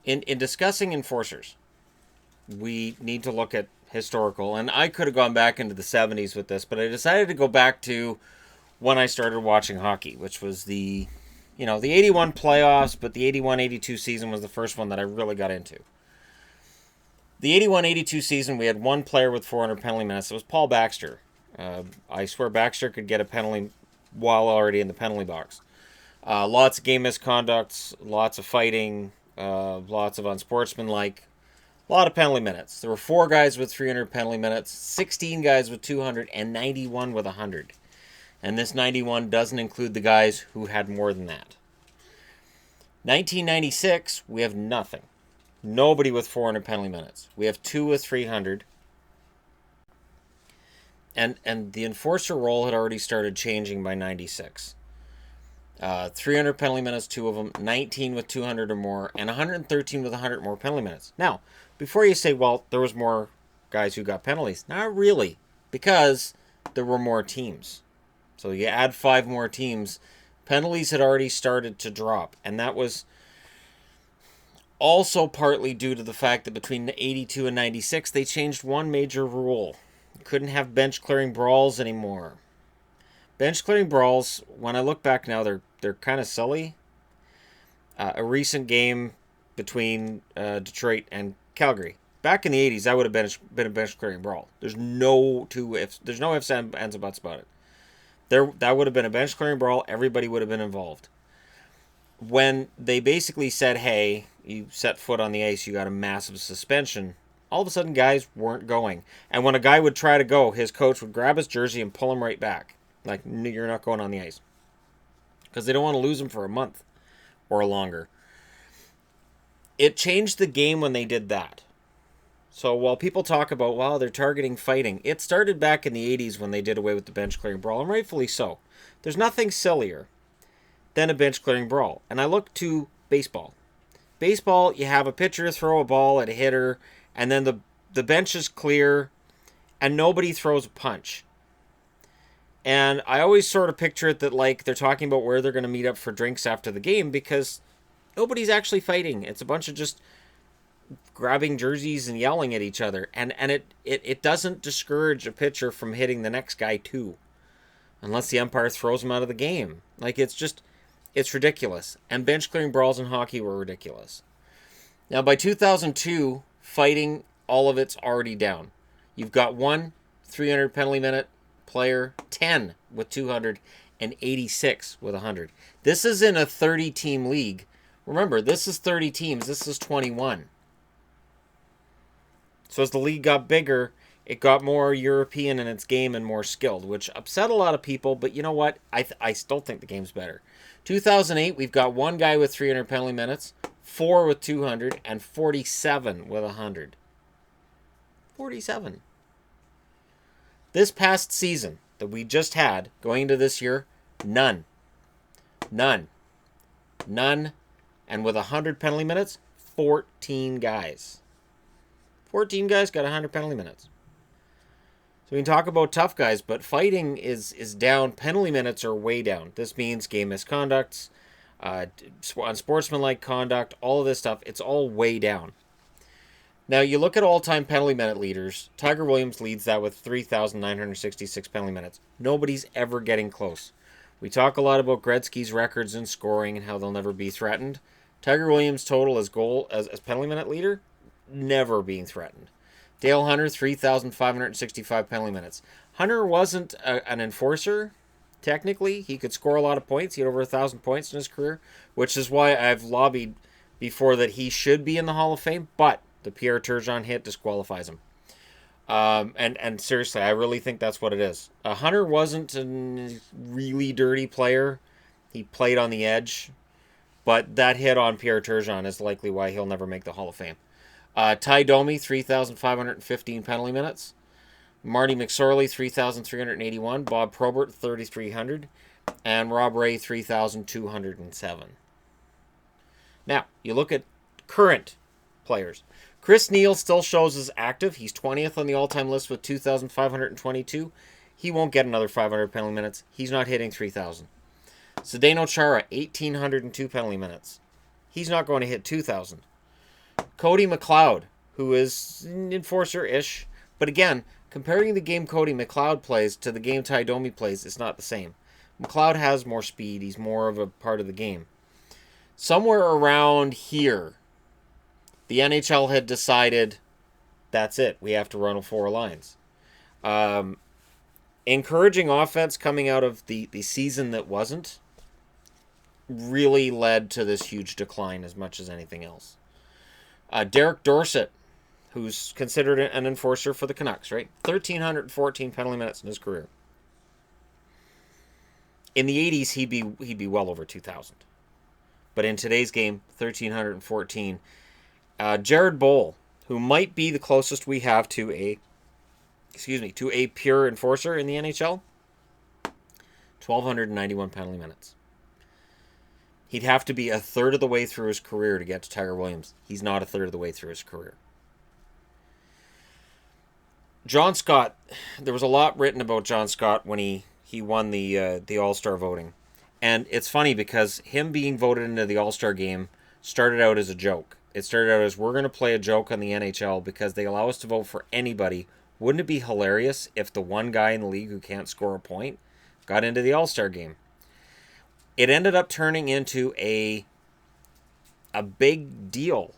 In discussing enforcers, we need to look at historical. And I could have gone back into the 70s with this, but I decided to go back to when I started watching hockey, which was the 81 playoffs, but the 81-82 season was the first one that I really got into. The 81-82 season, we had one player with 400 penalty minutes. It was Paul Baxter. I swear Baxter could get a penalty while already in the penalty box. Lots of game misconducts, lots of fighting, lots of unsportsmanlike, a lot of penalty minutes. There were 4 guys with 300 penalty minutes, 16 guys with 200, and 91 with 100. And this 91 doesn't include the guys who had more than that. 1996, we have nothing. Nobody with 400 penalty minutes. We have 2 with 300. And the enforcer role had already started changing by 96. 300 penalty minutes, 2 of them, 19 with 200 or more, and 113 with 100 more penalty minutes. Now, before you say, well, there was more guys who got penalties. Not really, because there were more teams. So you add 5 more teams, penalties had already started to drop. And that was also partly due to the fact that between 82 and 96, they changed one major rule. You couldn't have bench clearing brawls anymore. Bench clearing brawls, when I look back now, they're kind of silly. A recent game between Detroit and Calgary. Back in the 80s, that would have been a bench clearing brawl. There's no ifs, ands, or buts about it. That would have been a bench clearing brawl. Everybody would have been involved. When they basically said, hey, you set foot on the ice, you got a massive suspension, all of a sudden guys weren't going. And when a guy would try to go, his coach would grab his jersey and pull him right back. Like, you're not going on the ice. Because they don't want to lose him for a month or longer. It changed the game when they did that. So while people talk about, wow, they're targeting fighting, it started back in the 80s when they did away with the bench clearing brawl, and rightfully so. There's nothing sillier than a bench clearing brawl. And I look to baseball. Baseball, you have a pitcher throw a ball at a hitter, and then the bench is clear, and nobody throws a punch. And I always sort of picture it that, like, they're talking about where they're going to meet up for drinks after the game, because nobody's actually fighting. It's a bunch of just grabbing jerseys and yelling at each other. And it doesn't discourage a pitcher from hitting the next guy too. Unless the umpire throws him out of the game. Like, it's ridiculous. And bench clearing brawls in hockey were ridiculous. Now, by 2002, fighting, all of it's already down. You've got 1 300 penalty minute player, 10 with 200, and 86 with 100. This is in a 30-team league. Remember, this is 30 teams. This is 21. So as the league got bigger, it got more European in its game and more skilled, which upset a lot of people. But you know what? I still think the game's better. 2008, we've got 1 guy with 300 penalty minutes, 4 with 200, and 47 with 100. 47. This past season that we just had, going into this year, none. None. None. And with 100 penalty minutes, 14 guys. 14 guys got 100 penalty minutes. So we can talk about tough guys, but fighting is down. Penalty minutes are way down. This means game misconducts, unsportsmanlike conduct, all of this stuff. It's all way down. Now, you look at all-time penalty minute leaders. Tiger Williams leads that with 3,966 penalty minutes. Nobody's ever getting close. We talk a lot about Gretzky's records in scoring and how they'll never be threatened. Tiger Williams' total as penalty minute leader, never being threatened. Dale Hunter, 3,565 penalty minutes. Hunter wasn't an enforcer, technically. He could score a lot of points. He had over 1,000 points in his career, which is why I've lobbied before that he should be in the Hall of Fame, but the Pierre Turgeon hit disqualifies him. And seriously, I really think that's what it is. Hunter wasn't a really dirty player. He played on the edge. But that hit on Pierre Turgeon is likely why he'll never make the Hall of Fame. Ty Domi, 3,515 penalty minutes. Marty McSorley, 3,381. Bob Probert, 3,300. And Rob Ray, 3,207. Now, you look at current players. Chris Neal still shows as active. He's 20th on the all-time list with 2,522. He won't get another 500 penalty minutes. He's not hitting 3,000. Zdeno Chara, 1,802 penalty minutes. He's not going to hit 2,000. Cody Mcleod, who is an enforcer-ish. But again, comparing the game Cody Mcleod plays to the game Ty Domi plays, it's not the same. McLeod has more speed. He's more of a part of the game. Somewhere around here, the NHL had decided that's it. We have to run 4 lines. Encouraging offense coming out of the season that wasn't really led to this huge decline as much as anything else. Derek Dorsett, who's considered an enforcer for the Canucks, right? 1,314 penalty minutes in his career. In the 80s, he'd be well over 2,000. But in today's game, 1,314. Jared Boll, who might be the closest we have to a pure enforcer in the NHL, 1,291 penalty minutes. He'd have to be a third of the way through his career to get to Tiger Williams. He's not a third of the way through his career. John Scott, there was a lot written about John Scott when he won the All-Star voting. And it's funny because him being voted into the All-Star game started out as a joke. It started out as, we're going to play a joke on the NHL because they allow us to vote for anybody. Wouldn't it be hilarious if the one guy in the league who can't score a point got into the All-Star game? It ended up turning into a big deal.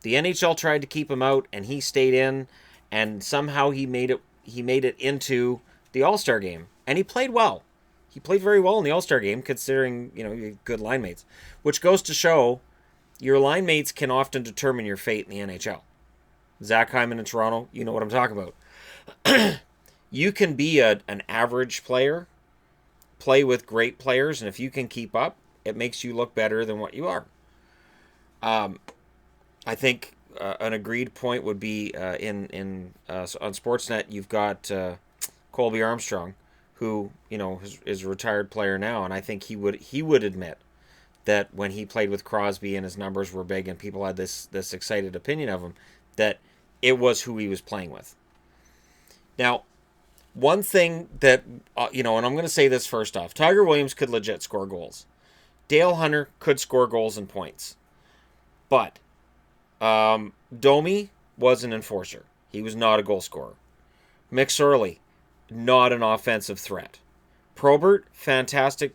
The NHL tried to keep him out, and he stayed in, and somehow he made it into the All-Star game. And he played well. He played very well in the All-Star game, considering, good line mates. Which goes to show your line mates can often determine your fate in the NHL. Zach Hyman in Toronto, you know what I'm talking about. You can be an average player, play with great players, and if you can keep up, it makes you look better than what you are. I think an agreed point would be on Sportsnet, you've got Colby Armstrong, who is a retired player now, and I think he would admit that when he played with Crosby and his numbers were big and people had this excited opinion of him, that it was who he was playing with. Now, one thing that, and I'm going to say this first off, Tiger Williams could legit score goals. Dale Hunter could score goals and points. But Domi was an enforcer. He was not a goal scorer. McSorley, not an offensive threat. Probert, fantastic,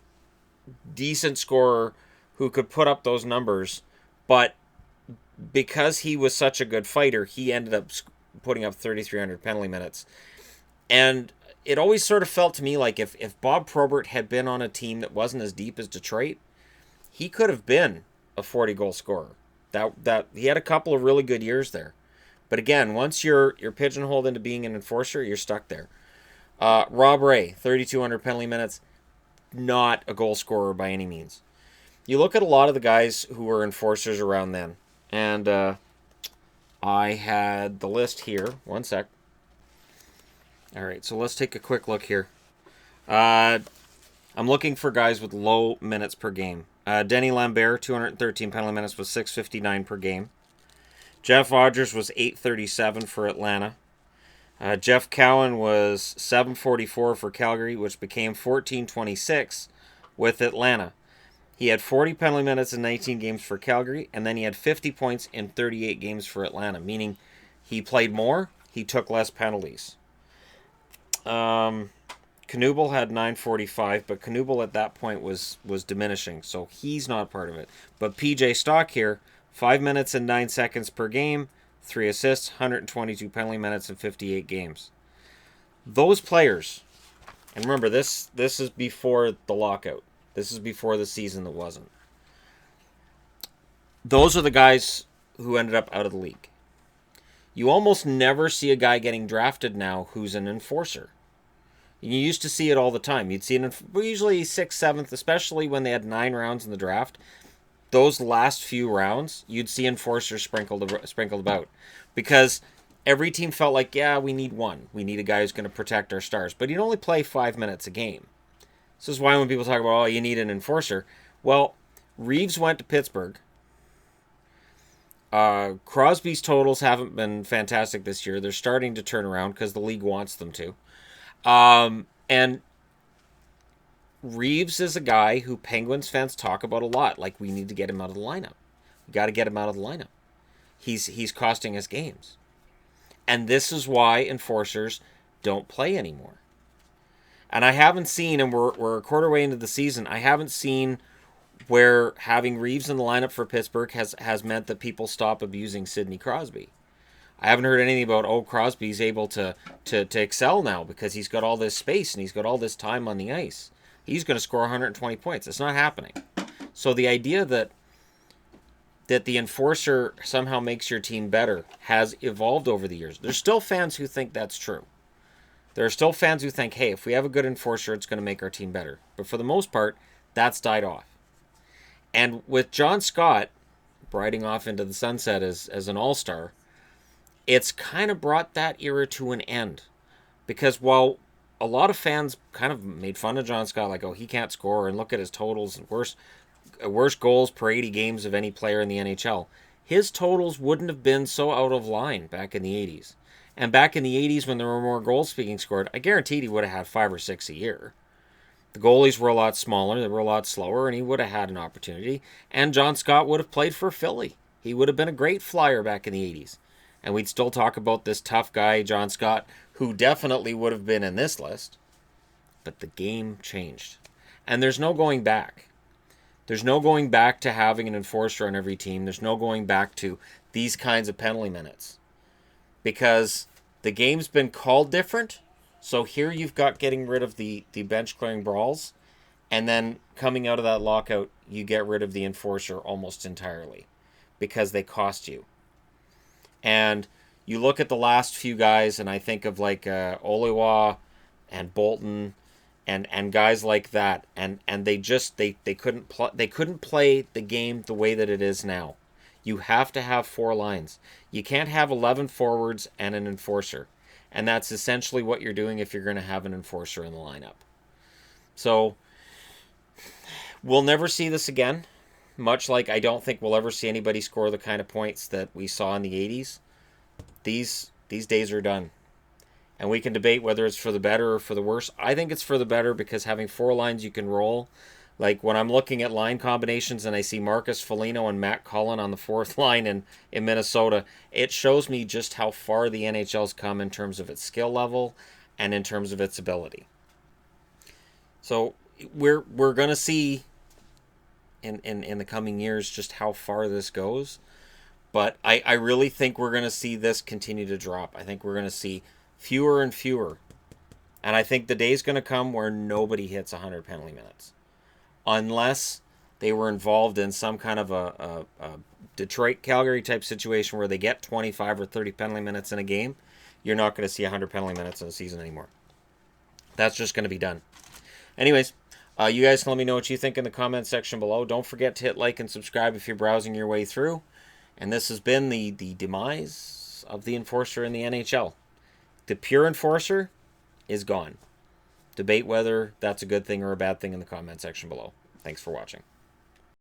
decent scorer who could put up those numbers, but because he was such a good fighter, he ended up putting up 3,300 penalty minutes. And it always sort of felt to me like if Bob Probert had been on a team that wasn't as deep as Detroit, he could have been a 40-goal scorer. That he had a couple of really good years there. But again, once you're pigeonholed into being an enforcer, you're stuck there. Rob Ray, 3,200 penalty minutes, not a goal scorer by any means. You look at a lot of the guys who were enforcers around then, and I had the list here. One sec. All right, so let's take a quick look here. I'm looking for guys with low minutes per game. Denny Lambert, 213 penalty minutes, was 659 per game. Jeff Rogers was 837 for Atlanta. Jeff Cowan was 744 for Calgary, which became 1426 with Atlanta. He had 40 penalty minutes in 19 games for Calgary, and then he had 50 points in 38 games for Atlanta, meaning he played more, he took less penalties. Knuble had 945, but Knuble at that point was diminishing, so he's not part of it. But PJ Stock here, 5 minutes and 9 seconds per game, 3 assists, 122 penalty minutes in 58 games. Those players, and remember, this is before the lockout. This is before the season that wasn't. Those are the guys who ended up out of the league. You almost never see a guy getting drafted now who's an enforcer. You used to see it all the time. You'd see it usually 6th, 7th, especially when they had 9 rounds in the draft. Those last few rounds, you'd see enforcers sprinkled about. Because every team felt like, yeah, we need one. We need a guy who's going to protect our stars. But you'd only play 5 minutes a game. This is why when people talk about, oh, you need an enforcer. Well, Reeves went to Pittsburgh. Crosby's totals haven't been fantastic this year. They're starting to turn around because the league wants them to. And Reeves is a guy who Penguins fans talk about a lot. Like, we need to get him out of the lineup. We got to get him out of the lineup. he's costing us games. And this is why enforcers don't play anymore. And I haven't seen, and we're a quarter way into the season, I haven't seen where having Reeves in the lineup for Pittsburgh has meant that people stop abusing Sidney Crosby. I haven't heard anything about, Crosby's able to excel now because he's got all this space and he's got all this time on the ice. He's going to score 120 points. It's not happening. So the idea that the enforcer somehow makes your team better has evolved over the years. There's still fans who think that's true. There are still fans who think, hey, if we have a good enforcer, it's going to make our team better. But for the most part, that's died off. And with John Scott riding off into the sunset as an all-star, it's kind of brought that era to an end. Because while a lot of fans kind of made fun of John Scott, like, oh, he can't score, and look at his totals, worst goals per 80 games of any player in the NHL, his totals wouldn't have been so out of line back in the 80s. And back in the 80s when there were more goals being scored, I guaranteed he would have had 5 or 6 a year. The goalies were a lot smaller, they were a lot slower, and he would have had an opportunity. And John Scott would have played for Philly. He would have been a great flyer back in the 80s. And we'd still talk about this tough guy, John Scott, who definitely would have been in this list. But the game changed. And there's no going back. There's no going back to having an enforcer on every team. There's no going back to these kinds of penalty minutes. Because the game's been called different. So here you've got getting rid of the bench clearing brawls. And then coming out of that lockout, you get rid of the enforcer almost entirely. Because they cost you. And you look at the last few guys, and I think of like Oliwa and Bolton and guys like that, and they couldn't play the game the way that it is now. You have to have 4 lines. You can't have 11 forwards and an enforcer, and that's essentially what you're doing if you're going to have an enforcer in the lineup. So we'll never see this again. Much like I don't think we'll ever see anybody score the kind of points that we saw in the 80s. These days are done. And we can debate whether it's for the better or for the worse. I think it's for the better because having 4 lines you can roll. Like when I'm looking at line combinations and I see Marcus Foligno and Matt Cullen on the 4th line in Minnesota, it shows me just how far the NHL's come in terms of its skill level and in terms of its ability. So we're going to see in the coming years just how far this goes. But I really think we're going to see this continue to drop. I think we're going to see fewer and fewer. And I think the day's going to come where nobody hits 100 penalty minutes. Unless they were involved in some kind of a Detroit-Calgary type situation where they get 25 or 30 penalty minutes in a game, you're not going to see 100 penalty minutes in a season anymore. That's just going to be done. Anyways, you guys can let me know what you think in the comment section below. Don't forget to hit like and subscribe if you're browsing your way through. And this has been the demise of the enforcer in the NHL. The pure enforcer is gone. Debate whether that's a good thing or a bad thing in the comment section below. Thanks for watching.